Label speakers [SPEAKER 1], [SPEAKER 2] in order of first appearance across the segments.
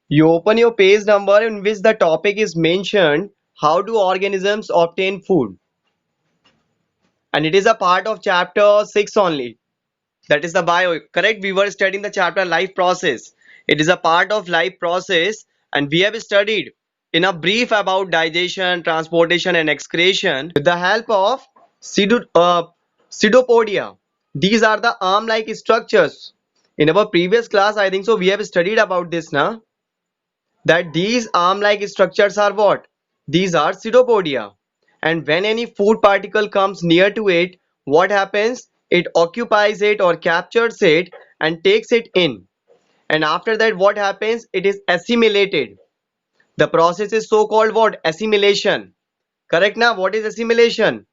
[SPEAKER 1] You open your page number in which the topic is mentioned, how do organisms obtain food, and it is a part of chapter 6 only. That is the bio, correct? We were studying the chapter life process. It is a part of life process, and we have studied in a brief about digestion, transportation, and excretion with the help of pseudopodia. These are the arm-like structures. In our previous class, I think so, we have studied about this now. That these arm-like structures are what? These are pseudopodia. And when any food particle comes near to it, what happens? It occupies it or captures it and takes it in. And after that, what happens? It is assimilated. The process is so called what? Assimilation. Correct now? What is assimilation?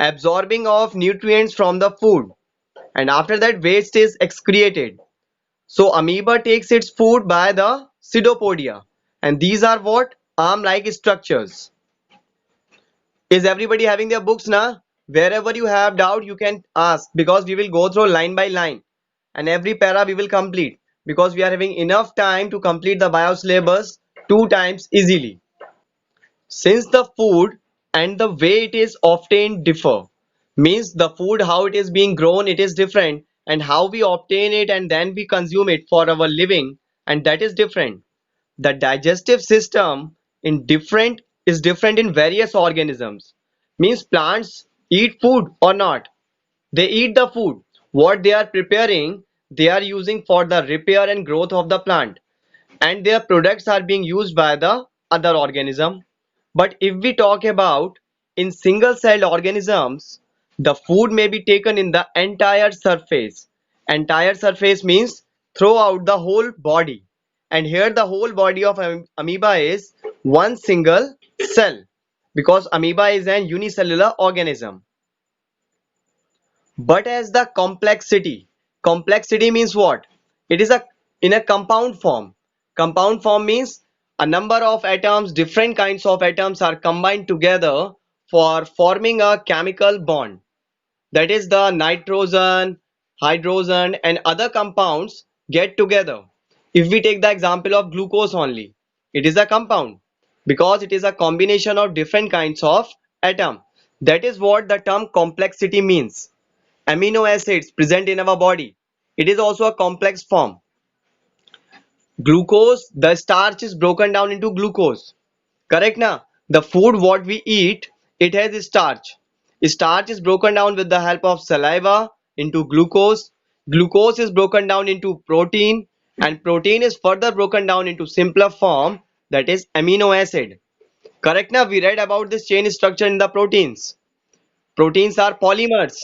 [SPEAKER 1] Absorbing of nutrients from the food. And after that, waste is excreted. So amoeba takes its food by the pseudopodia, and these are what? Arm-like structures. Is everybody having their books now? Wherever you have doubt, you can ask, because we will go through line by line, and every para we will complete, because we are having enough time to complete the bio syllabus 2 times easily. Since the food and the way it is obtained differ, means the food how it is being grown it is different, and how we obtain it and then we consume it for our living, and that is different. The digestive system in different is different in various organisms. Means plants eat food or not. They eat the food. What they are preparing, they are using for the repair and growth of the plant, and their products are being used by the other organism. But if we talk about in single celled organisms, the food may be taken in the entire surface. Entire surface means throughout the whole body. And here the whole body of amoeba is one single cell, because amoeba is an unicellular organism. But as the complexity means what? It is a in a compound form. Compound form means a number of atoms, different kinds of atoms are combined together for forming a chemical bond. That is the nitrogen, hydrogen and other compounds get together. If we take the example of glucose only, it is a compound because it is a combination of different kinds of atom. That is what the term complexity means. Amino acids present in our body, it is also a complex form. Glucose, the starch is broken down into glucose. Correct now? The food what we eat, it has starch. Starch is broken down with the help of saliva into glucose. Glucose is broken down into protein, and protein is further broken down into simpler form, that is amino acid. Correct now? We read about this chain structure in the proteins. Proteins are polymers.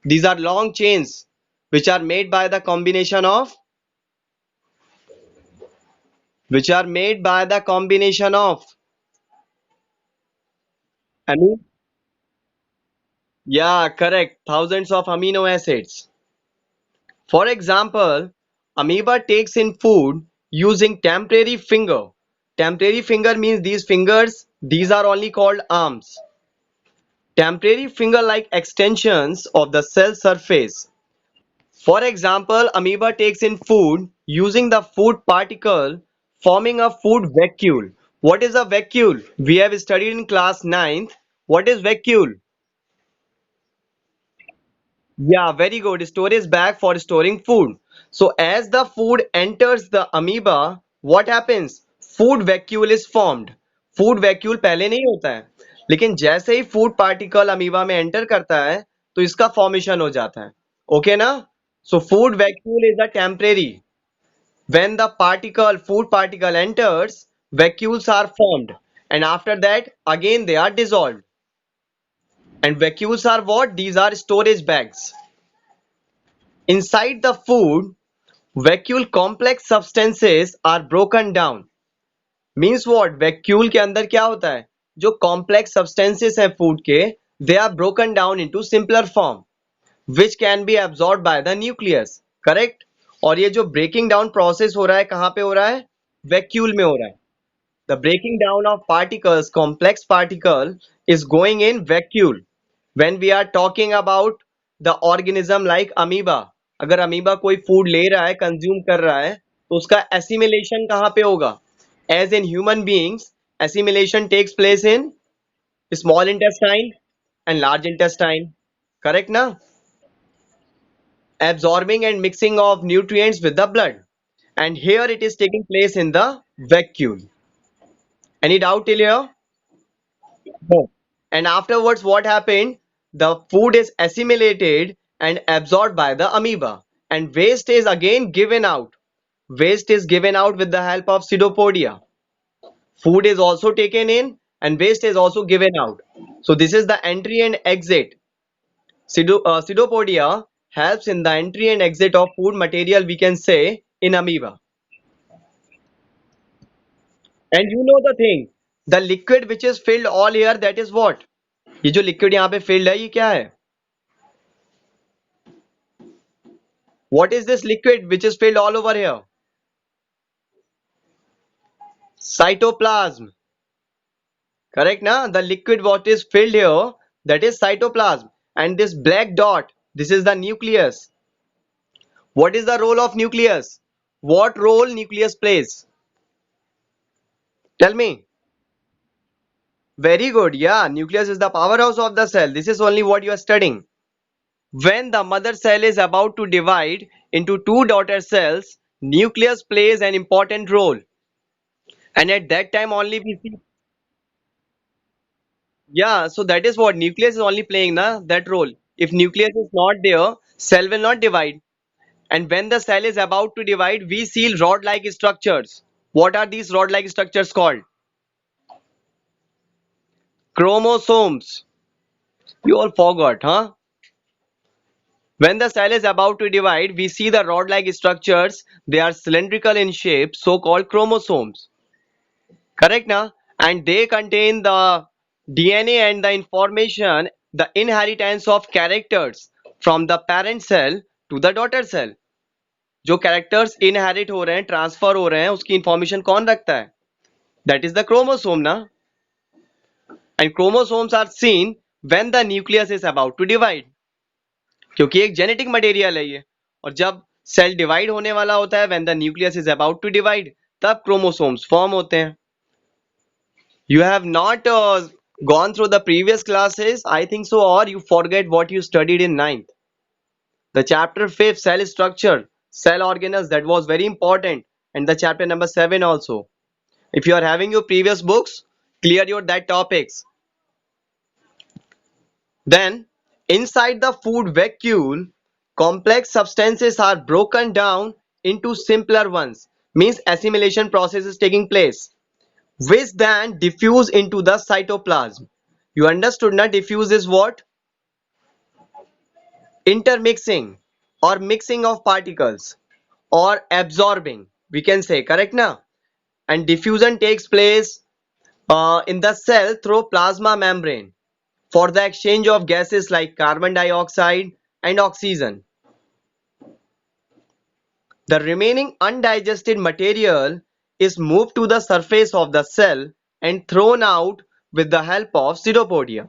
[SPEAKER 1] These are long chains which are made by the combination of which are made by the combination of amino. Yeah, correct. Thousands of amino acids. For example, amoeba takes in food using temporary finger. Temporary finger means these fingers, these are only called arms. Temporary finger-like extensions of the cell surface. For example, amoeba takes in food using the food particle forming a food vacuole. What is a vacuole? We have studied in class 9th. What is vacuole? Yeah, very good. Storage bag for storing food. So as the food enters the amoeba, what happens? Food vacuole is formed. Food vacuole पहले नहीं होता है, लेकिन जैसे ही food particle amoeba में enter करता है तो इसका फॉर्मेशन हो जाता है. ओके ना? So food vacuole is a temporary. When the food particle enters, vacuoles are formed, and after that again they are dissolved. And vacuoles are what? These are storage bags. Inside the food, vacuole complex substances are broken down. Means what? Vacuole के अंदर क्या होता है? जो complex substances हैं food के, they are broken down into simpler form, which can be absorbed by the nucleus. Correct? और ये जो breaking down process हो रहा है कहाँ पे हो रहा है? Vacuole में हो रहा है. The breaking down of particles, complex particle, is going in vacuole. When we are talking about the organism like amoeba, अगर amoeba कोई food ले रहा है, consume कर रहा है, तो उसका एसिमिलेशन कहाँ पे होगा? As in human beings, assimilation takes place in small intestine and large intestine. Correct ना? Absorbing and mixing of nutrients with the blood. And here it is taking place in the vacuole. Any doubt till here? No. And afterwards, what happened? The food is assimilated and absorbed by the amoeba, and waste is again given out. Waste is given out with the help of pseudopodia. Food is also taken in, and waste is also given out. So this is the entry and exit. Pseudopodia helps in the entry and exit of food material, we can say, in amoeba. And you know the thing, the liquid which is filled all here, that is what? ये जो liquid यहाँ पे filled है, ये क्या है? What is this liquid which is filled all over here? Cytoplasm. Correct, na? The liquid what is filled here, that is cytoplasm. And this black dot, this is the nucleus. What is the role of nucleus? What role nucleus plays? Tell me. Very good. Yeah, nucleus is the powerhouse of the cell. This is only what you are studying. When the mother cell is about to divide into two daughter cells, nucleus plays an important role. And at that time only we see. Yeah, so that is what nucleus is only playing na, that role. If nucleus is not there, cell will not divide. And when the cell is about to divide, we see rod-like structures. What are these rod-like structures called? Chromosomes. You all forgot, huh? When the cell is about to divide, we see the rod-like structures. They are cylindrical in shape, so-called chromosomes. Correct, na? And they contain the DNA and the information, the inheritance of characters from the parent cell to the daughter cell. जो characters inherit हो रहे हैं, transfer हो रहे हैं, उसकी information कौन रखता है? That is the chromosome, ना? And chromosomes are seen when the nucleus is about to divide. क्योंकि एक genetic material है ये. और जब cell divide होने वाला होता है, when the nucleus is about to divide, तब chromosomes form होते हैं. You have not gone through the previous classes, I think so, or you forget what you studied in ninth. The chapter 5, cell structure, cell organelles, that was very important, and the chapter number 7 also. If you are having your previous books, clear your that topics. Then, inside the food vacuole, complex substances are broken down into simpler ones, means assimilation process is taking place, which then diffuse into the cytoplasm. You understood na? Diffuse is what? Intermixing or mixing of particles or absorbing, we can say, correct na? And diffusion takes place in the cell through plasma membrane for the exchange of gases like carbon dioxide and oxygen. The remaining undigested material is moved to the surface of the cell and thrown out with the help of pseudopodia.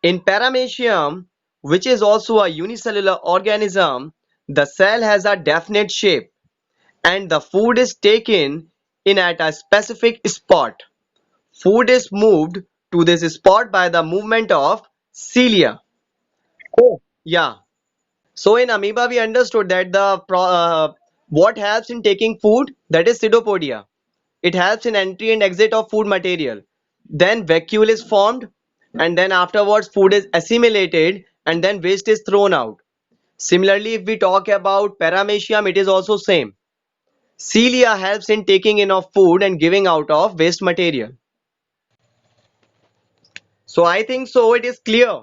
[SPEAKER 1] In Paramecium, which is also a unicellular organism, the cell has a definite shape and the food is taken in at a specific spot. Food is moved to this spot by the movement of cilia. Oh, yeah. So in amoeba we understood that what helps in taking food, that is pseudopodia. It helps in entry and exit of food material. Then vacuole is formed, and then afterwards food is assimilated, and then waste is thrown out. Similarly, if we talk about Paramecium, it is also same. Cilia helps in taking in of food and giving out of waste material. So I think so it is clear.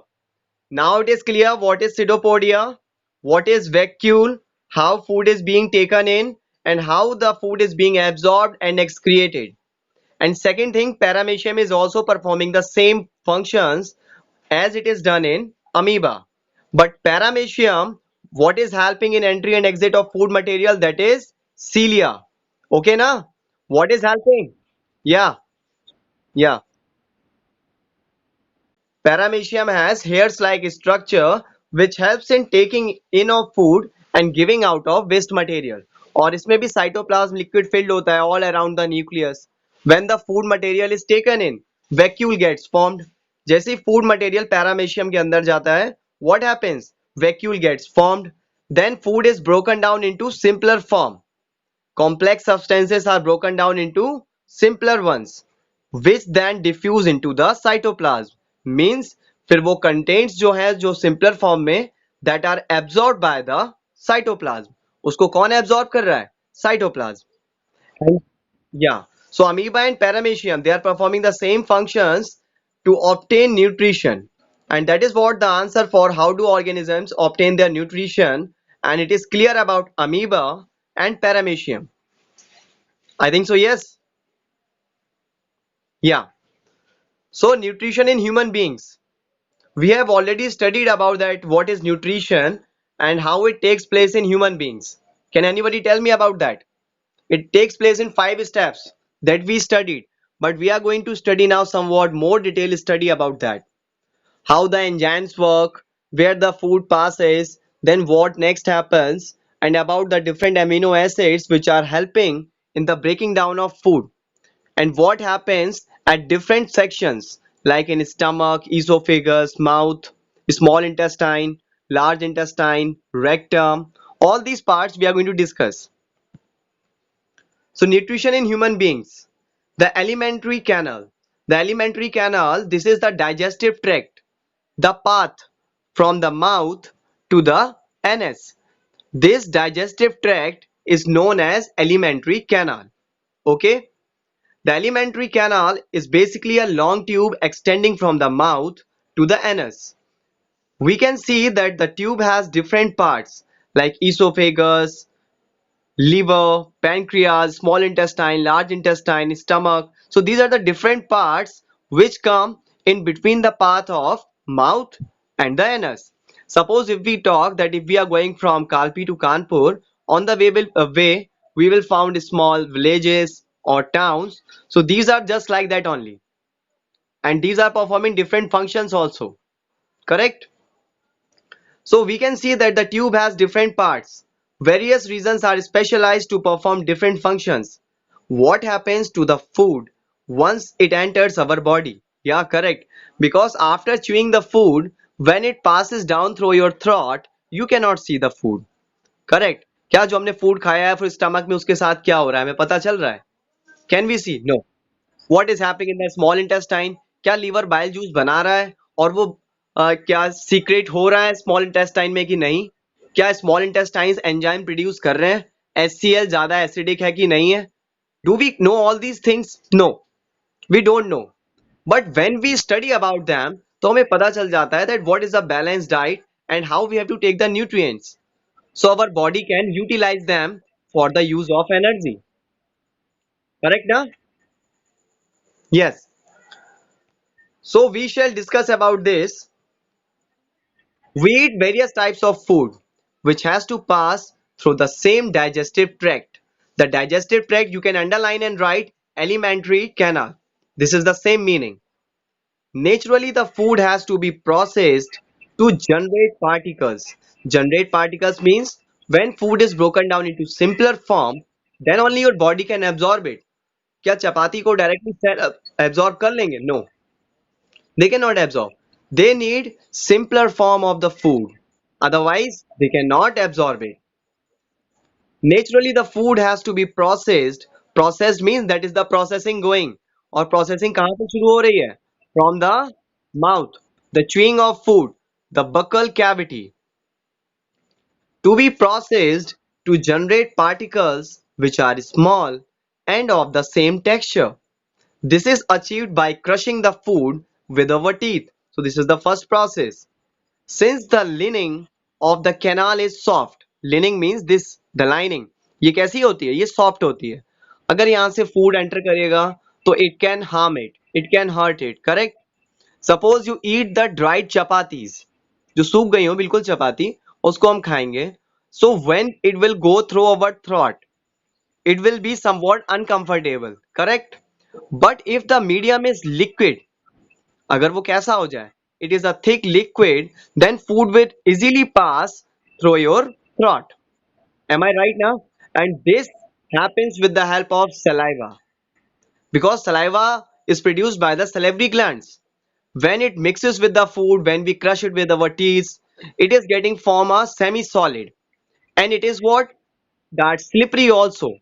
[SPEAKER 1] Now it is clear what is pseudopodia, what is vacuole, how food is being taken in, and how the food is being absorbed and excreted. And second thing, Paramecium is also performing the same functions as it is done in amoeba. But Paramecium, what is helping in entry and exit of food material, that is cilia. Okay, na? What is helping? Yeah, yeah. Paramecium has hairs-like structure which helps in taking in of food and giving out of waste material. और इसमें भी cytoplasm liquid filled होता है all around the nucleus. When the food material is taken in, vacuole gets formed. जैसे ही food material paramecium के अंदर जाता है, what happens? Vacuole gets formed. Then food is broken down into simpler form. Complex substances are broken down into simpler ones, which then diffuse into the cytoplasm. Means फिर वो contents जो है जो simpler form में that are absorbed by the cytoplasm. उसको कौन absorb कर रहा है? Cytoplasm. And yeah, so amoeba and paramecium, they are performing the same functions to obtain nutrition, and that is what the answer for how do organisms obtain their nutrition, and it is clear about amoeba and paramecium. I think so, yes. Yeah. So nutrition in human beings. We have already studied about that what is nutrition and how it takes place in human beings. Can anybody tell me about that? It takes place in 5 steps that we studied, but we are going to study now somewhat more detailed study about that. How the enzymes work, where the food passes, then what next happens, and about the different amino acids which are helping in the breaking down of food, and what happens at different sections like in stomach, esophagus, mouth, small intestine, large intestine, rectum. All these parts we are going to discuss. So nutrition in human beings. The alimentary canal. The alimentary canal, this is the digestive tract, the path from the mouth to the anus. This digestive tract is known as alimentary canal. Okay. The alimentary canal is basically a long tube extending from the mouth to the anus. We can see that the tube has different parts like esophagus, liver, pancreas, small intestine, large intestine, stomach. So these are the different parts which come in between the path of mouth and the anus. Suppose if we talk that if we are going from Kalpi to Kanpur, on the way we will find small villages or towns. So these are just like that only. And these are performing different functions also. Correct? So we can see that the tube has different parts. Various regions are specialized to perform different functions. What happens to the food once it enters our body? Yeah, correct. Because after chewing the food, when it passes down through your throat, you cannot see the food. Correct. क्या जो हमने food खाया है फिर stomach में उसके साथ क्या हो रहा है हमें पता चल रहा है? Can we see? No. What is happening in the small intestine? क्या लीवर बाइल जूस बना रहा है और वो क्या सीक्रेट हो रहा है स्मॉल इंटेस्टाइन में कि नहीं? क्या स्मॉल इंटेस्टाइन्स एंजाइम प्रोड्यूस कर रहे हैं? HCl ज्यादा एसिडिक है कि नहीं है? Do we know all these things? No, we don't know. But when we study about them तो हमें पता चल जाता है that what is the balance diet and how we have to take the nutrients so our body can utilize them for the use of energy. Correct now? Yes. So we shall discuss about this. We eat various types of food which has to pass through the same digestive tract. The digestive tract you can underline and write alimentary canal. This is the same meaning. Naturally, the food has to be processed to generate particles. Generate particles means when food is broken down into simpler form, then only your body can absorb it. क्या चपाती को directly absorb कर लेंगे? No. They cannot absorb. They need simpler form of the food. Otherwise, they cannot absorb it. Naturally, the food has to be processed. Processed means that is the processing going. और processing कहाँ से शुरू हो रही है? From the mouth. The chewing of food. The buccal cavity. To be processed to generate particles which are small and of the same texture. This is achieved by crushing the food with our teeth. So this is the first process. Since the lining of the canal is soft, lining means this, the lining. ये कैसी होती है? ये soft होती है. अगर यहाँ से food enter करेगा तो it can harm it, it can hurt it. Correct? Suppose you eat the dried chapatis, जो सूख गई हो बिल्कुल चपाती, उसको हम खाएंगे. So when it will go through our throat, it will be somewhat uncomfortable. Correct? But if the medium is liquid, अगर वो कैसा हो जाए, it is a thick liquid, then food will easily pass through your throat. Am I right now? And this happens with the help of saliva, because saliva is produced by the salivary glands. When it mixes with the food, when we crush it with our teeth, it is getting form a semi-solid, and it is what, that slippery also.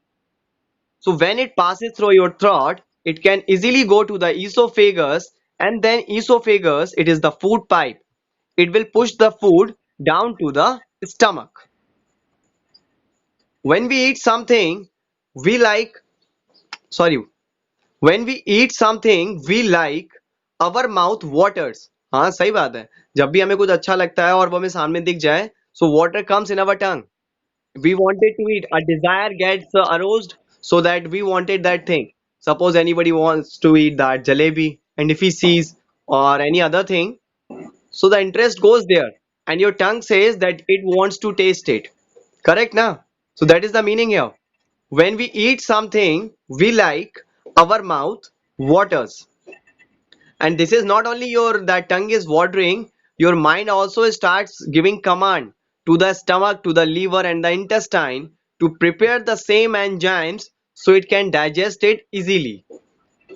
[SPEAKER 1] So when it passes through your throat, it can easily go to the esophagus, and then esophagus, it is the food pipe. It will push the food down to the stomach. When we eat something we like, sorry, when we eat something we like, our mouth waters. हाँ सही बात है, जब भी हमें कुछ अच्छा लगता है और वो हमें सामने दिख जाए, so water comes in our tongue. We wanted to eat, a desire gets aroused, so that we wanted that thing. Suppose anybody wants to eat that jalebi, and if he sees or any other thing, so the interest goes there, and your tongue says that it wants to taste it. Correct now? So that is the meaning here. When we eat something we like, our mouth waters. And this is not only your that tongue is watering, your mind also starts giving command to the stomach, to the liver and the intestine to prepare the same enzymes so it can digest it easily.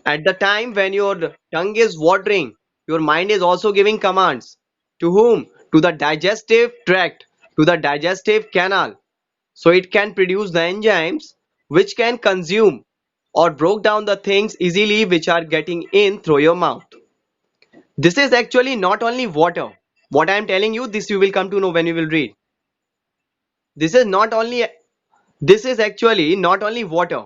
[SPEAKER 1] At the time when your tongue is watering, your mind is also giving commands. To whom? To the digestive tract, to the digestive canal, so it can produce the enzymes which can consume or broke down the things easily which are getting in through your mouth. This is actually not only water. What I am telling you, this you will come to know when you will read. This is not only, this is actually not only water,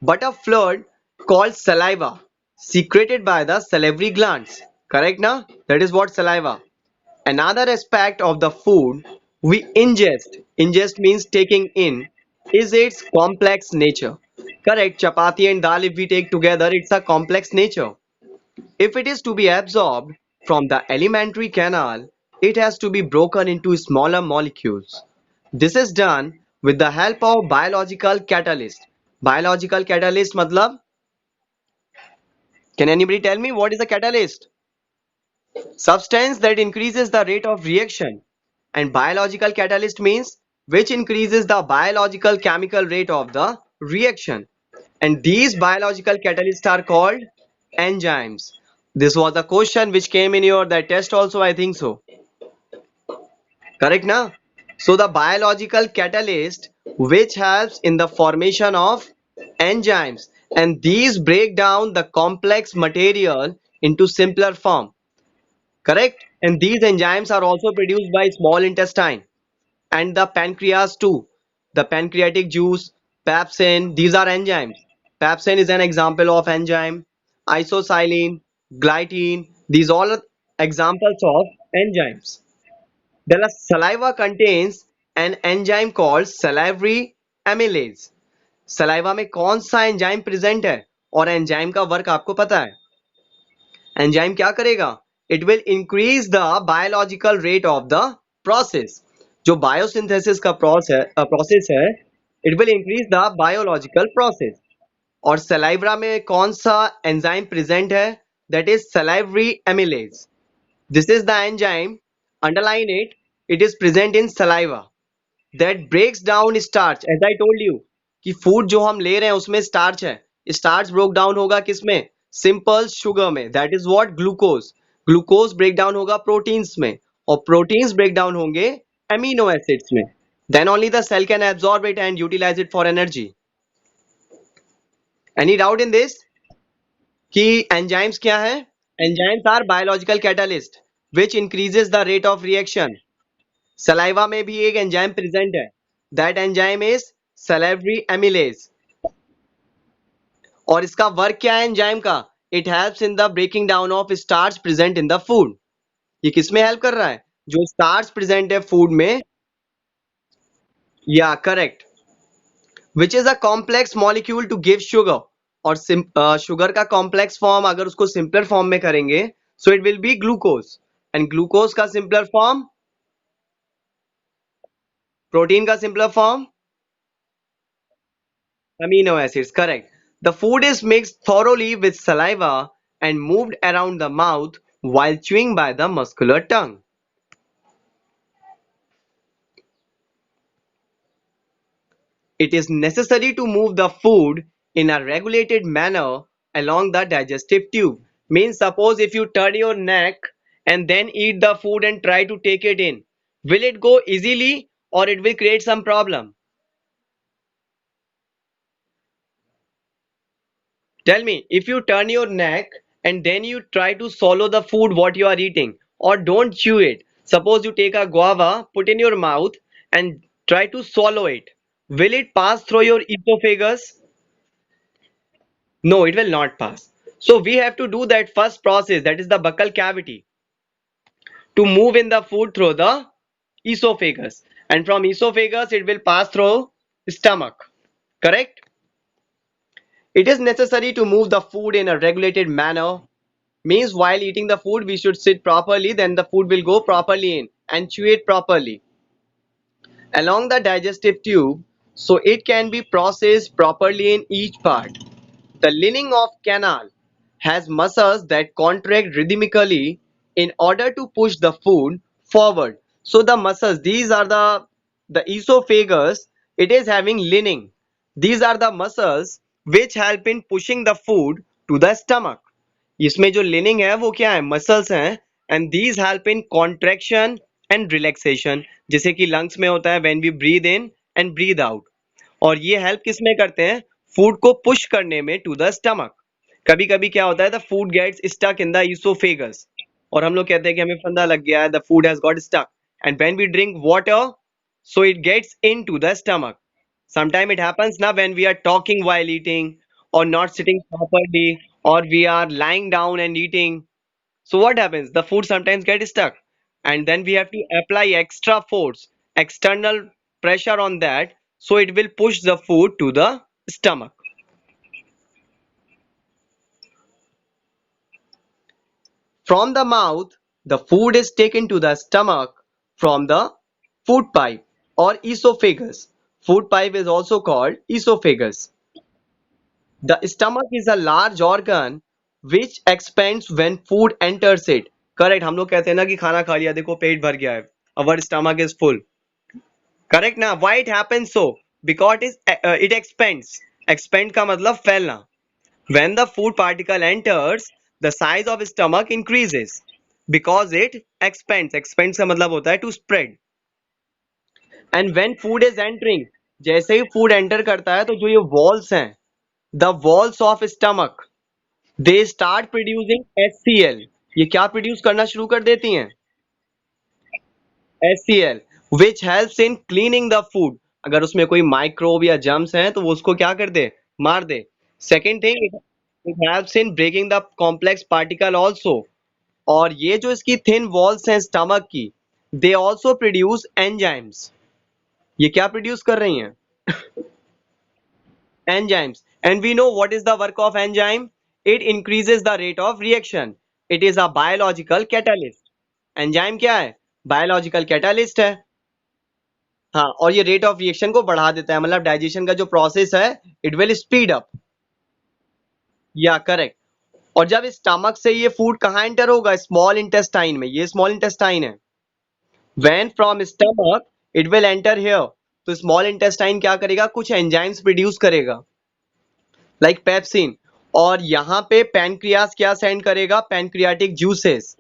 [SPEAKER 1] but a fluid called saliva, secreted by the salivary glands. Correct now? That is what saliva. Another aspect of the food we ingest means taking in, is its complex nature. Correct, chapati and dal if we take together, it's a complex nature. If it is to be absorbed from the alimentary canal, it has to be broken into smaller molecules. This is done with the help of biological catalyst. Biological catalyst matlab, can anybody tell me what is a catalyst? Substance that increases the rate of reaction. And biological catalyst means which increases the biological chemical rate of the reaction. And these biological catalysts are called enzymes. This was a question which came in your that test also, I think so. Correct now? So the biological catalyst which helps in the formation of enzymes, and these break down the complex material into simpler form. Correct? And these enzymes are also produced by small intestine and the pancreas too. The pancreatic juice, pepsin, these are enzymes. Pepsin is an example of enzyme. Isosilin, glycine, these all are examples of enzymes. The saliva contains an enzyme called salivary amylase. Saliva में कौन सा enzyme present है और enzyme का work आपको पता है? Enzyme क्या करेगा? It will increase the biological rate of the process. जो बायोसिंथेसिस का प्रोसेस है, it will increase the biological process. और सलाइवा में कौन सा एंजाइम प्रेजेंट है? That is salivary amylase. This is the enzyme, underline it, it is present in saliva, that breaks down starch. As I told you कि food जो हम ले रहे हैं उसमें स्टार्च है. स्टार्च ब्रोक डाउन होगा किसमें? सिंपल शुगर में. That is what? Glucose. Glucose break down होगा प्रोटीन्स में, और प्रोटीन्स ब्रेक डाउन होंगे एमिनो एसिड्स में. Then only the cell can absorb it and utilize it for energy. Any doubt in this कि enzymes क्या है? Enzymes are biological catalyst which increases the rate of reaction. Saliva में भी एक enzyme present है. That enzyme is salivary amylase. और इसका work क्या है एंजाइम का? It helps in the breaking down of starch present in the food. ये किसमें हेल्प कर रहा है? जो स्टार्च प्रेजेंट है फूड में. या correct. Which is a complex molecule to give sugar. और शुगर का कॉम्प्लेक्स फॉर्म अगर उसको सिंपलर फॉर्म में करेंगे, so it will be glucose. And glucose का सिंपलर फॉर्म, प्रोटीन का simpler form amino acids. Correct. The food is mixed thoroughly with saliva and moved around the mouth while chewing by the muscular tongue. It is necessary to move the food in a regulated manner along the digestive tube. Means suppose if you turn your neck and then eat the food and try to take it in, will it go easily or it will create some problem? Tell me, if you turn your neck and then you try to swallow the food what you are eating, or don't chew it. Suppose you take a guava, put in your mouth and try to swallow it. Will it pass through your esophagus? No, it will not pass. So we have to do that first process, that is the buccal cavity, to move in the food through the esophagus. And from esophagus it will pass through stomach. Correct? It is necessary to move the food in a regulated manner. Means while eating the food we should sit properly, then the food will go properly in and chew it properly along the digestive tube so it can be processed properly in each part. The lining of canal has muscles that contract rhythmically in order to push the food forward. So the muscles, these are the esophagus, it is having lining. These are the muscles which help in pushing the food to the stomach. इसमें जो leaning है वो क्या है, muscles हैं. And these help in contraction and relaxation, जैसे कि lungs में होता है when we breathe in and breathe out. और ये हेल्प किस में करते हैं, फूड को पुश करने में टू द स्टमक. कभी कभी क्या होता है, the food gets stuck in the oesophagus और हम लोग कहते हैं कि हमें फंदा लग गया है, the food has got stuck. And when we drink water so it gets into the stomach. Sometimes it happens now when we are talking while eating or not sitting properly or we are lying down and eating. So what happens? The food sometimes gets stuck and then we have to apply extra force, external pressure on that so it will push the food to the stomach. From the mouth, the food is taken to the stomach from the food pipe or esophagus. Food pipe is also called esophagus. The stomach is a large organ which expands when food enters it. Correct. हम लोग कहते हैं ना कि खाना खा लिया, देखो पेट भर गया है. Our stomach is full. Correct ना? Why it happens so? Because it expands. Expand का मतलब फैलना. When the food particle enters, the size of stomach increases because it expands. Expands का मतलब होता है to spread. And when food is entering, जैसे ही food enter करता है तो जो ये walls हैं, the walls of stomach, they start producing HCl. ये क्या produce करना शुरू कर देती हैं? HCl, which helps in cleaning the food. अगर उसमें कोई microbe या germs हैं तो वो उसको क्या कर दे? मार दे. Second thing, it helps in breaking the complex particle also. और ये जो इसकी thin walls हैं stomach की, they also produce enzymes. ये क्या produce कर रही हैं? Enzymes. And we know what is the work of enzyme. It increases the rate of reaction. It is a biological catalyst. Enzyme क्या है? बायोलॉजिकल कैटालिस्ट है. हाँ, और ये रेट ऑफ रिएक्शन को बढ़ा देता है, मतलब डाइजेशन का जो प्रोसेस है इट विल स्पीड अप. या करेक्ट. और जब स्टमक से ये फूड कहाँ एंटर होगा? स्मॉल इंटेस्टाइन में. ये स्मॉल इंटेस्टाइन है. When from stomach it will enter here, तो स्मॉल इंटेस्टाइन क्या करेगा? कुछ एंजाइम्स प्रोड्यूस करेगा लाइक पेप्सिन. और यहाँ पे पैनक्रियास क्या सेंड करेगा? Pancreatic juices.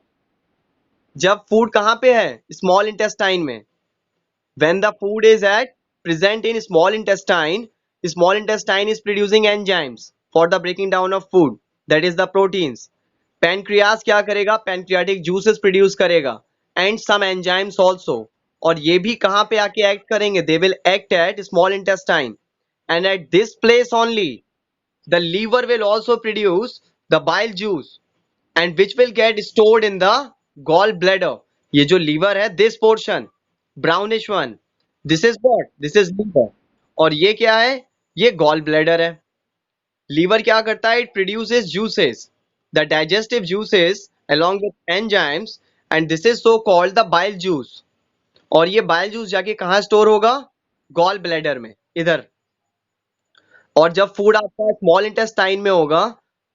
[SPEAKER 1] जब फूड कहाँ पे है? स्मॉल इंटेस्टाइन में. When the food is at present in small intestine is producing enzymes for the breaking down of food, that is the proteins. Pancreas क्या करेगा? Pancreatic juices produce करेगा and some enzymes also. और ये भी कहाँ पे आके act करेंगे? They will act at small intestine and at this place only the liver will also produce the bile juice and which will get stored in the gallbladder. ये जो liver है, this portion brownish one, this is what? This is liver. और ये क्या है? ये gall bladder है. Liver क्या करता है? It produces juices, the digestive juices along with enzymes, and this is so called the bile juice. और ये bile juice जाके कहाँ स्टोर होगा? गॉल ब्लैडर में, इधर. और जब फूड आपका स्मॉल इंटेस्टाइन में होगा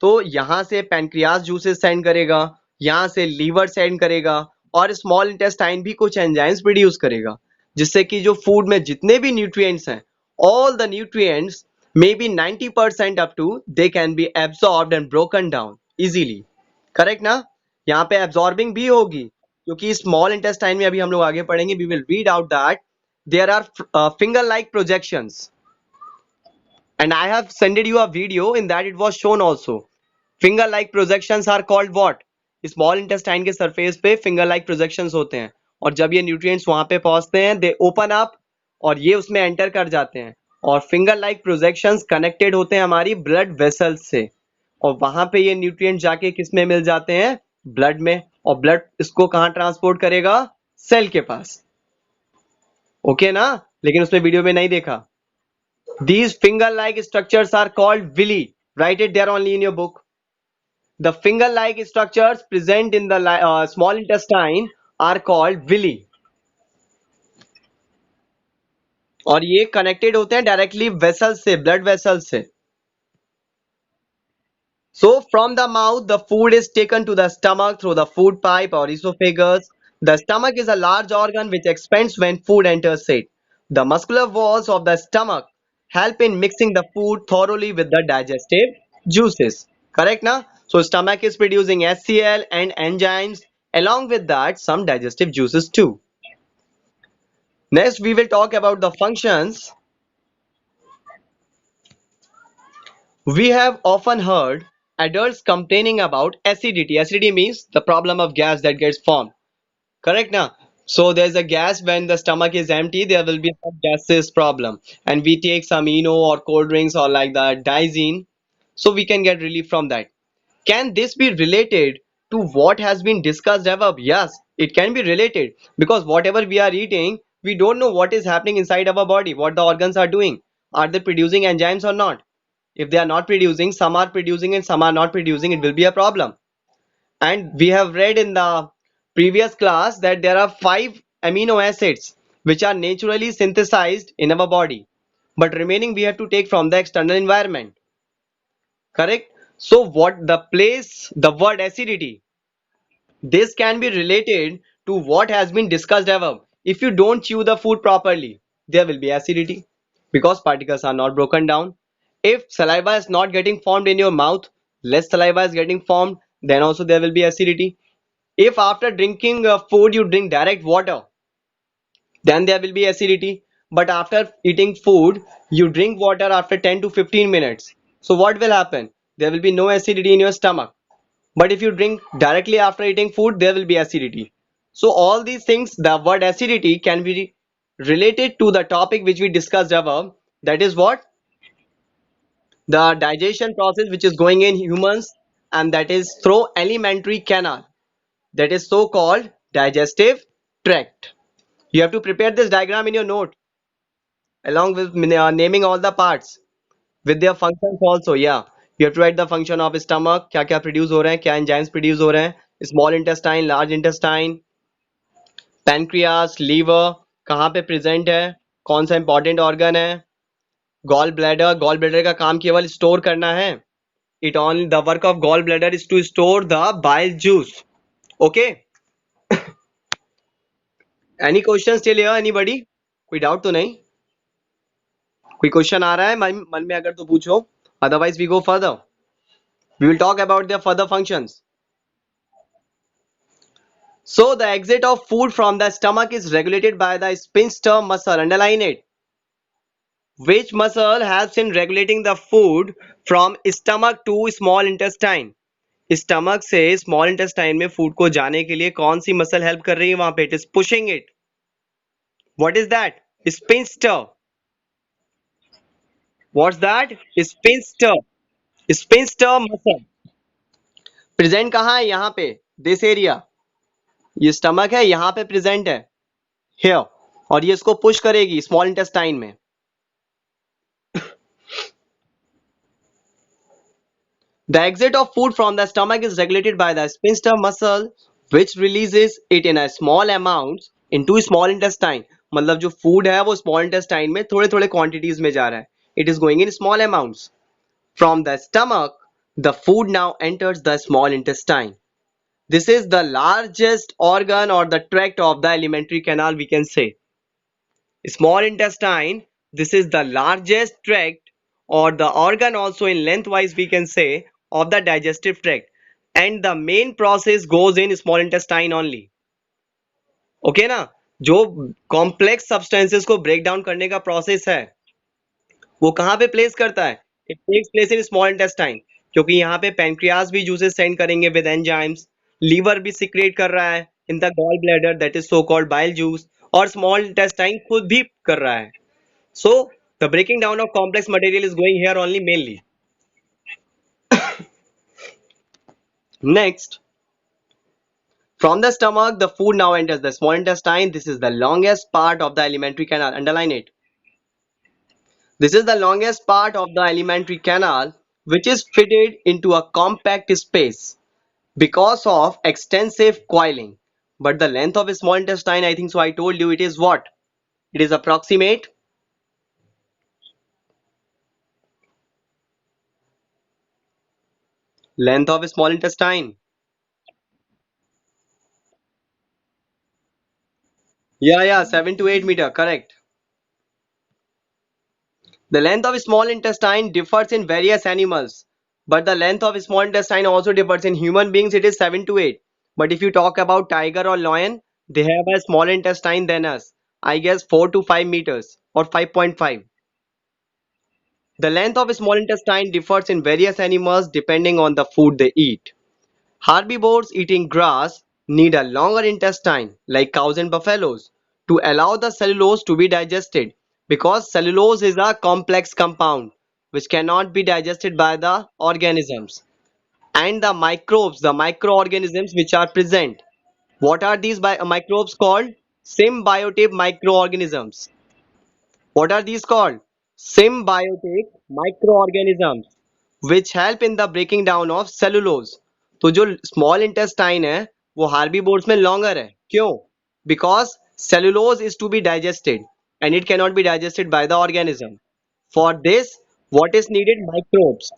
[SPEAKER 1] तो यहाँ से पैनक्रियास जूसेस सेंड करेगा, यहाँ से लीवर सेंड करेगा और स्मॉल इंटेस्टाइन भी कुछ एंजाइम्स प्रोड्यूस करेगा, जिससे कि जो फूड में जितने भी न्यूट्रिएंट्स हैं all the nutrients, maybe 90% up to, they can be absorbed and broken down easily. Correct ना? यहाँ पे absorbing भी होगी, क्योंकि small intestine में अभी हम लोग आगे पढ़ेंगे, we will read out that there are finger like projections, and I have sent you a video in that it was shown also. Finger like projections are called what? Small intestine के surface पे finger like projections होते हैं, और जब ये nutrients वहां पे पहुंचते हैं, दे ओपन अप और ये उसमें एंटर कर जाते हैं, और फिंगर लाइक प्रोजेक्शंस कनेक्टेड होते हैं हमारी ब्लड वेसल्स से, और वहां पे ये न्यूट्रिएंट जाके किस में मिल जाते हैं? ब्लड में, और ब्लड इसको कहाँ ट्रांसपोर्ट करेगा? सेल के पास। ओके ना? लेकिन उसमें वीडियो में नहीं देखा। These finger-like structures are called villi. Write it there only in your book. The finger-like structures present in the small intestine are called villi. और ये connected होते हैं directly vessels से, blood vessels से. So from the mouth, the food is taken to the stomach through the food pipe or esophagus. The stomach is a large organ which expands when food enters it. The muscular walls of the stomach help in mixing the food thoroughly with the digestive juices. Correct na? So stomach is producing HCl and enzymes. Along with that, some digestive juices too. Next, we will talk about the functions. We have often heard adults complaining about acidity. Acidity means the problem of gas that gets formed. Correct now? So there's a gas when the stomach is empty, there will be some gases problem. And we take some Eno or cold drinks or like the Dizene, so we can get relief from that. Can this be related to what has been discussed above? Yes, it can be related, because whatever we are eating, we don't know what is happening inside our body, what the organs are doing. Are they producing enzymes or not? If they are not producing, some are producing and some are not producing, it will be a problem. And we have read in the previous class that there are 5 amino acids which are naturally synthesized in our body, but remaining we have to take from the external environment. Correct? So what the place, the word acidity, this can be related to what has been discussed above. If you don't chew the food properly, there will be acidity because particles are not broken down. If saliva is not getting formed in your mouth, less saliva is getting formed, then also there will be acidity. If after drinking food you drink direct water, then there will be acidity. But after eating food, you drink water after 10 to 15 minutes. So what will happen? There will be no acidity in your stomach. But if you drink directly after eating food, there will be acidity. So all these things, the word acidity can be related to the topic which we discussed above. That is what? The digestion process which is going in humans, and that is through alimentary canal. That is so called digestive tract. You have to prepare this diagram in your note along with naming all the parts with their functions also. Yeah, you have to write the function of stomach, क्या क्या produce हो रहे हैं, क्या enzymes produce हो रहे हैं, small intestine, large intestine, pancreas, liver कहाँ पे present है, कौन सा important organ है, gall bladder का काम केवल store करना है. It only the work of gall bladder is to store the bile juice. Okay. Any questions still here? Anybody? कोई doubt तो नहीं? कोई क्वेश्चन आ रहा है मन में अगर तो पूछो, otherwise we go further. We will talk about their further functions. So the exit of food from the stomach is regulated by the sphincter muscle. Underline it. Which muscle helps in regulating the food from stomach to small intestine? Stomach से small intestine में food को जाने के लिए कौन सी muscle help कर रही है वहां पे? It is pushing it. What is that? Sphincter. What's that? Sphincter. Sphincter muscle present कहाँ है? यहाँ पे, दिस एरिया. ये स्टमक है, यहाँ पे प्रेजेंट है, हियर, और ये इसको पुश करेगी स्मॉल इंटेस्टाइन में. The exit of food from the stomach is regulated by the sphincter muscle, which releases it in a small amounts into small intestine. मतलब जो food है वो small intestine में थोड़े थोड़े quantities में जा रहा है. It is going in small amounts. From the stomach, the food now enters the small intestine. This is the largest organ or the tract of the alimentary canal, we can say. Small intestine This is the largest tract or the organ also in lengthwise we can say of the digestive tract, and the main process goes in small intestine only. Okay ना? जो complex substances को break down करने का process है वो कहाँ पे place करता है? It takes place in small intestine, क्योंकि यहाँ पे पेनक्रियाज भी जूसेस सेंड करेंगे विद एंजाइम्स, लीवर भी सिक्रेट कर रहा है in the gall bladder that is so called bile juice, और स्मॉल इंटेस्टाइन खुद भी कर रहा है. So the breaking down of complex material is going here only mainly. Next, from the stomach, the food now enters the small intestine. This is the longest part of the alimentary canal. Underline it. This is the longest part of the alimentary canal, which is fitted into a compact space because of extensive coiling. But the length of a small intestine, I think so, I told you it is what? It is approximate. Length of a small intestine. Yeah, 7 to 8 meter, correct. The length of small intestine differs in various animals, but the length of small intestine also differs. In human beings, it is 7 to 8. But if you talk about tiger or lion, they have a smaller intestine than us. I guess 4 to 5 meters or 5.5. The length of small intestine differs in various animals depending on the food they eat. Herbivores eating grass need a longer intestine, like cows and buffaloes, to allow the cellulose to be digested, because cellulose is a complex compound which cannot be digested by the organisms. And the microbes, the microorganisms which are present. What are these microbes called? Symbiotic microorganisms. What are these called? Symbiotic microorganisms which help in the breaking down of cellulose. तो जो small intestine है वो herbivores में longer है. क्यों? Because cellulose is to be digested and it cannot be digested by the organism. For this, what is needed? Microbes.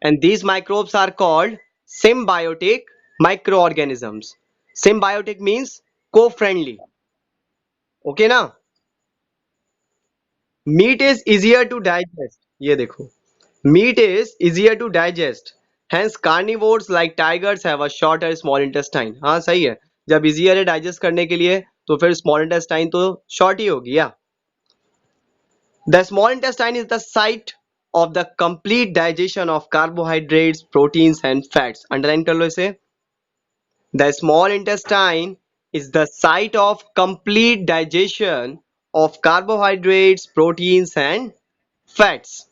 [SPEAKER 1] And these microbes are called symbiotic microorganisms. Symbiotic means co-friendly. Okay ना? Meat is easier to digest. ये देखो. Meat is easier to digest. Hence carnivores like tigers have a shorter small intestine. हाँ सही है. जब easier है digest करने के लिए तो फिर small intestine तो short ही होगी या. The small intestine is the site of the complete digestion of carbohydrates, proteins and fats. Underline कर लो इसे. The small intestine is the site of complete digestion of carbohydrates, proteins and fats.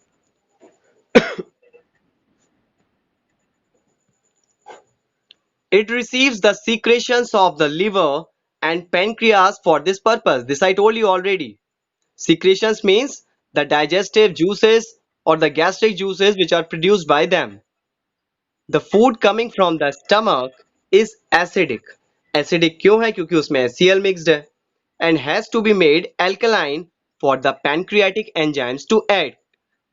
[SPEAKER 1] It receives the secretions of the liver and pancreas for this purpose. This I told you already. Secretions means the digestive juices or the gastric juices which are produced by them. The food coming from the stomach is acidic. Acidic क्यों है? क्योंकि उसमें HCl mixed है. And has to be made alkaline for the pancreatic enzymes to act.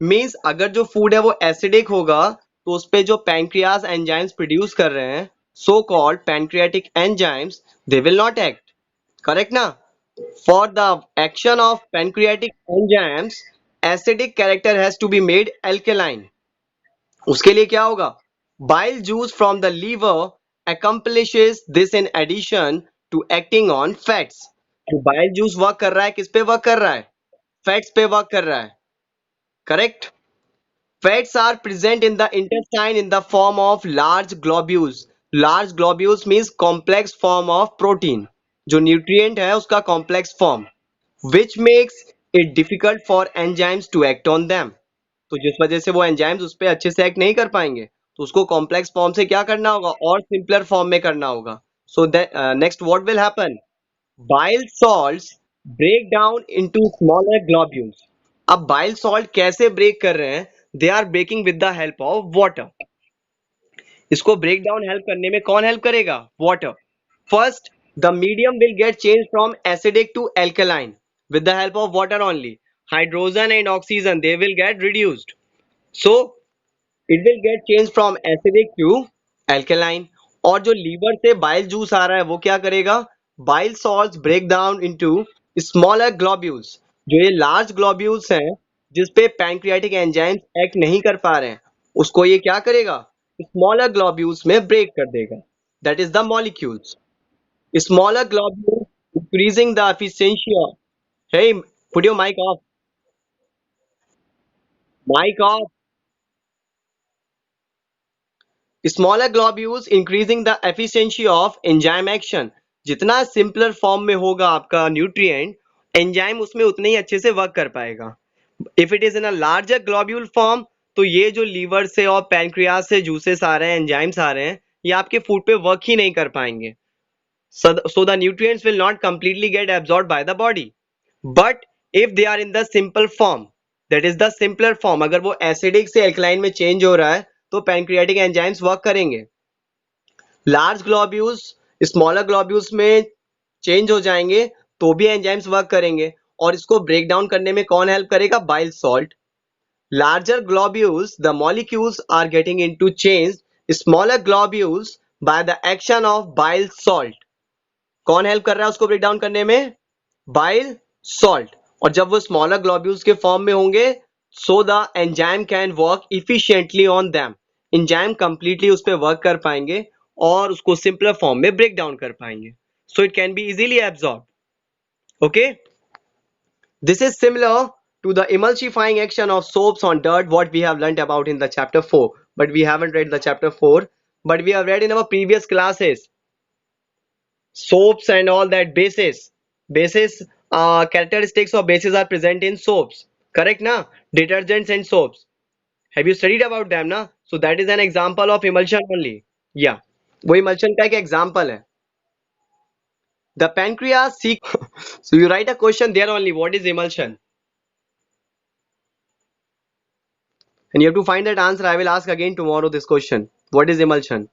[SPEAKER 1] Means अगर जो food है वो acidic होगा तो उस पे जो pancreas enzymes produce कर रहे हैं so called pancreatic enzymes, they will not act. Correct ना? For the action of pancreatic enzymes, acidic character has to be made alkaline. उसके लिए क्या होगा? Bile juice from the liver accomplishes this in addition to acting on fats. तो bile juice work कर रहा है, किस पे वर्क कर रहा है? फैट्स पे वर्क कर रहा है. Correct. Fats are present in the intestine in the form of large globules. Large globules means complex form of protein. जो nutrient है उसका complex form, which makes it difficult for enzymes to act on them. तो जिस वजह से वो enzymes उस पे अच्छे से act नहीं कर पाएंगे तो उसको complex form से क्या करना होगा और simpler form में करना होगा. So that next what will happen? Bile salts break down into smaller globules. अब bile salt कैसे break कर रहे हैं? They are breaking with the help of water. इसको break down help करने में कौन help करेगा? Water. First, the medium will get changed from acidic to alkaline with the help of water only. Hydrogen and oxygen they will get reduced. So it will get changed from acidic to alkaline. और जो liver से bile juice आ रहा है वो क्या करेगा? Bile salts break down into smaller globules. जो ये लार्ज ग्लोब्यूल्स हैं जिस पे पैंक्रियाटिक एंजाइम्स एक्ट नहीं कर पा रहे हैं, उसको ये क्या करेगा, स्मॉलर ग्लोब्यूल्स में ब्रेक कर देगा. That is the molecules. Smaller globules increasing the efficiency of. Hey, put your mic off. Mic off. Smaller globules increasing the efficiency of enzyme action. जितना सिंपलर फॉर्म में होगा आपका न्यूट्रिएंट, एंजाइम उसमें उतने ही अच्छे से वर्क कर पाएगा. If it is in a larger globule form, तो ये जो लीवर से और पैनक्रियाज से जूसेस आ रहे हैं, एंजाइम्स आ रहे हैं, ये आपके फूड पे वर्क ही नहीं कर पाएंगे. So the nutrients will not completely get absorbed by the body. But if they are in the simple form, that is the simpler form, अगर वो एसिडिक से एल्कलाइन में चेंज हो रहा है, तो पैंक्रियाटिक एंजाइम्स वर्क करेंगे. लार्ज ग्लोब्यूल्स स्मॉलर ग्लोब्यूल्स में चेंज हो जाएंगे तो भी एंजाइम्स वर्क करेंगे. और इसको ब्रेक डाउन करने में कौन हेल्प करेगा, bile salt. Larger globules the molecules are getting into change smaller globules by the action of bile salt. कौन हेल्प कर रहा है उसको ब्रेक डाउन करने में, बाइल सॉल्ट. और जब वो स्मॉलर ग्लोब्यूल्स के फॉर्म में होंगे, so the enzyme can work efficiently on them. Enzyme completely उस पर वर्क कर पाएंगे और उसको सिंपलर फॉर्म में ब्रेक डाउन कर पाएंगे. So it can be easily absorb. Okay, this is similar to the emulsifying action of soaps on dirt, what we have learnt about in the chapter 4, but we haven't read the chapter 4, but we have read in our previous classes. Soaps and all that, bases characteristics of bases are present in soaps, correct na? Detergents and soaps, have you studied about them na? So that is an example of emulsion only. Yeah, वो emulsion का एक example है. The pancreas seek so you write a question there only, what is emulsion, and you have to find that answer. I will ask again tomorrow this question, what is emulsion.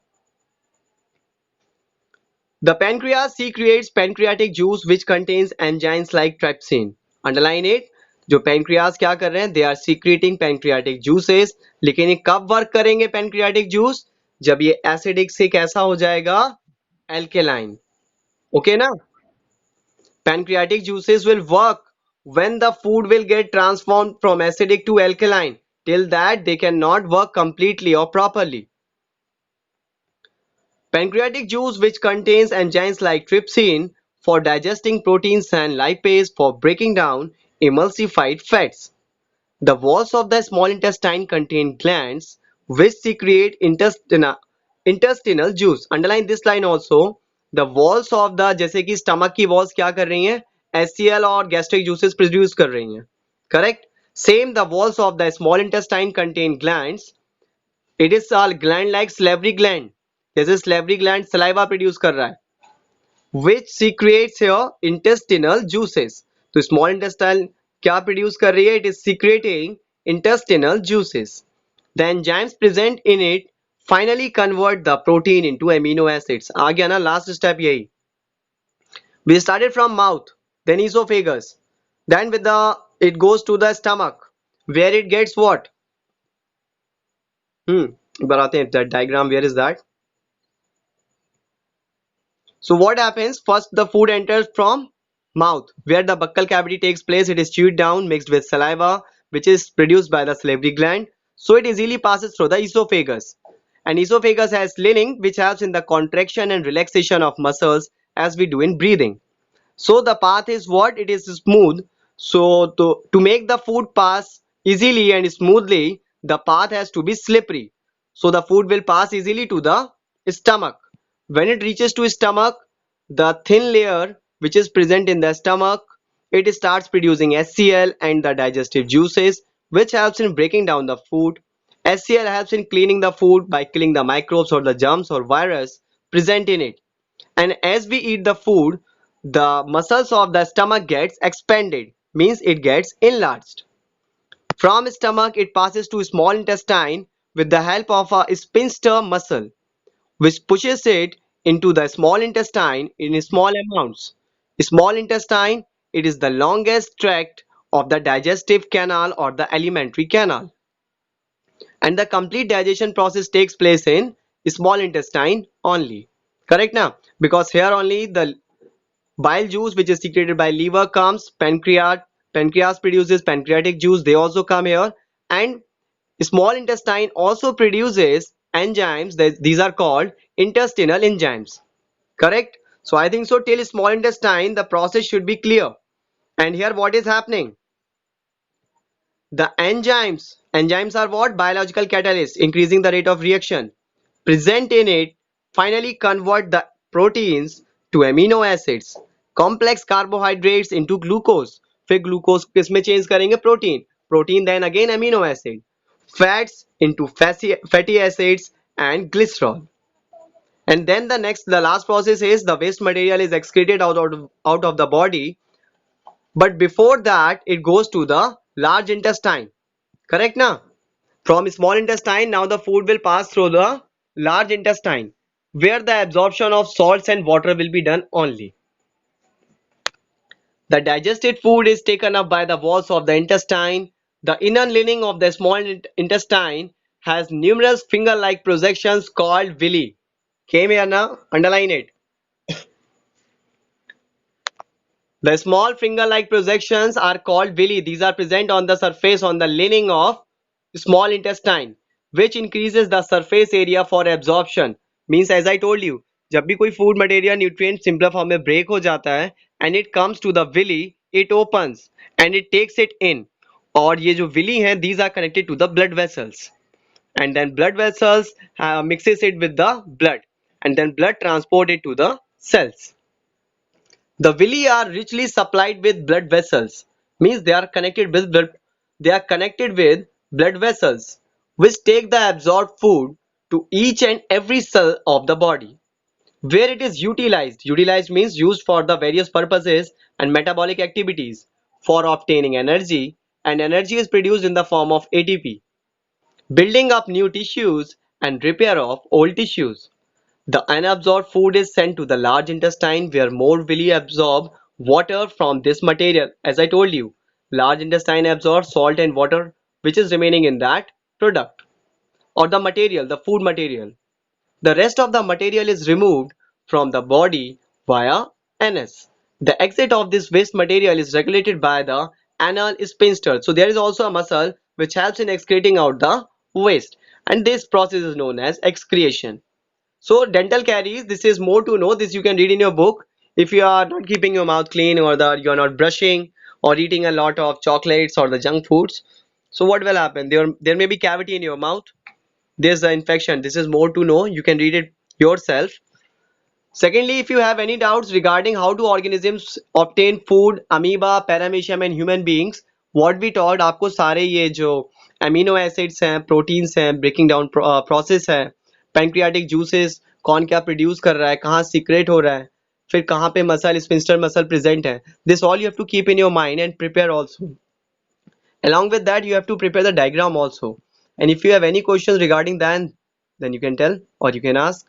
[SPEAKER 1] The pancreas secretes pancreatic juice which contains enzymes like trypsin. Underline it. जो pancreas क्या कर रहे हैं, they are secreting pancreatic juices. लेकिन ये कब work करेंगे pancreatic juice, जब ये acidic से कैसा हो जाएगा, alkaline. Okay ना? Pancreatic juices will work when the food will get transformed from acidic to alkaline. Till that they cannot work completely or properly. Pancreatic juice which contains enzymes like trypsin for digesting proteins and lipase for breaking down emulsified fats. The walls of the small intestine contain glands which secrete intestinal juice. Underline this line also. The walls of the, जैसे कि stomach की walls क्या कर रही हैं, HCl और gastric juices produce कर रही हैं. Correct? Same, the walls of the small intestine contain glands. It is a gland like salivary gland. जैसे salivary gland saliva produce कर रहा है, which secretes your intestinal juices. तो small intestine क्या produce कर रही है, it is secreting intestinal juices. The enzymes present in it finally convert the protein into amino acids. आ गया ना, last step यही. We started from mouth, then esophagus, then with the it goes to the stomach where it gets what, बनाते हैं that diagram, where is that. So what happens? First, the food enters from mouth, where the buccal cavity takes place. It is chewed down, mixed with saliva, which is produced by the salivary gland. So it easily passes through the esophagus. And esophagus has lining, which helps in the contraction and relaxation of muscles as we do in breathing. So the path is what? It is smooth. So to make the food pass easily and smoothly, the path has to be slippery. So the food will pass easily to the stomach. When it reaches to stomach, the thin layer which is present in the stomach, it starts producing HCl and the digestive juices, which helps in breaking down the food. HCl helps in cleaning the food by killing the microbes or the germs or virus present in it. And as we eat the food, the muscles of the stomach gets expanded, means it gets enlarged. From stomach it passes to small intestine with the help of a sphincter muscle, which pushes it into the small intestine in small amounts. Small intestine, it is the longest tract of the digestive canal or the alimentary canal. And the complete digestion process takes place in small intestine only. Correct now? Because here only the bile juice which is secreted by liver comes, pancreas produces pancreatic juice, they also come here. And small intestine also produces enzymes, these are called intestinal enzymes. Correct? So I think so till small intestine the process should be clear. And here what is happening? The enzymes are what? Biological catalysts, increasing the rate of reaction. Present in it finally convert the proteins to amino acids, complex carbohydrates into glucose. फिर glucose किसमें change करेंगे? Protein. Protein then again amino acid. Fats into fatty acids and glycerol. And then the last process is the waste material is excreted out of the body. But before that, it goes to the large intestine. Correct now? From small intestine, now the food will pass through the large intestine, where the absorption of salts and water will be done only. The digested food is taken up by the walls of the intestine. The inner lining of the small intestine has numerous finger-like projections called villi. Came here now? Underline it. The small finger-like projections are called villi. These are present on the surface on the lining of small intestine, which increases the surface area for absorption. Means as I told you, जब भी कोई food material nutrient simpler form में break हो जाता है and it comes to the villi, it opens and it takes it in. और ये जो villi हैं, these are connected to the blood vessels, and then blood vessels mixes it with the blood, and then blood transport it to the cells. The villi are richly supplied with blood vessels, means they are connected with blood vessels, which take the absorbed food to each and every cell of the body, where it is utilized. Utilized means used for the various purposes and metabolic activities for obtaining energy, and energy is produced in the form of ATP, building up new tissues and repair of old tissues. The unabsorbed food is sent to the large intestine where more villi absorb water from this material. As I told you, large intestine absorbs salt and water which is remaining in that product or the material, the food material. The rest of the material is removed from the body via anus. The exit of this waste material is regulated by the anal sphincter. So there is also a muscle which helps in excreting out the waste, and this process is known as excretion. So dental caries, this is more to know. This you can read in your book. If you are not keeping your mouth clean, or you are not brushing or eating a lot of chocolates or the junk foods, so what will happen? There may be cavity in your mouth. There's the infection. This is more to know. You can read it yourself. Secondly, if you have any doubts regarding how do organisms obtain food, amoeba, paramecium and human beings, what we taught आपको सारे ये जो amino acids हैं, proteins हैं, breaking down process है, pancreatic juices कौन क्या produce कर रहा है, कहाँ secrete हो रहा है, फिर कहाँ पे muscle, sphincter muscle present है. This all you have to keep in your mind and prepare also. Along with that, you have to prepare the diagram also. And if you have any questions regarding that, then you can tell or you can ask.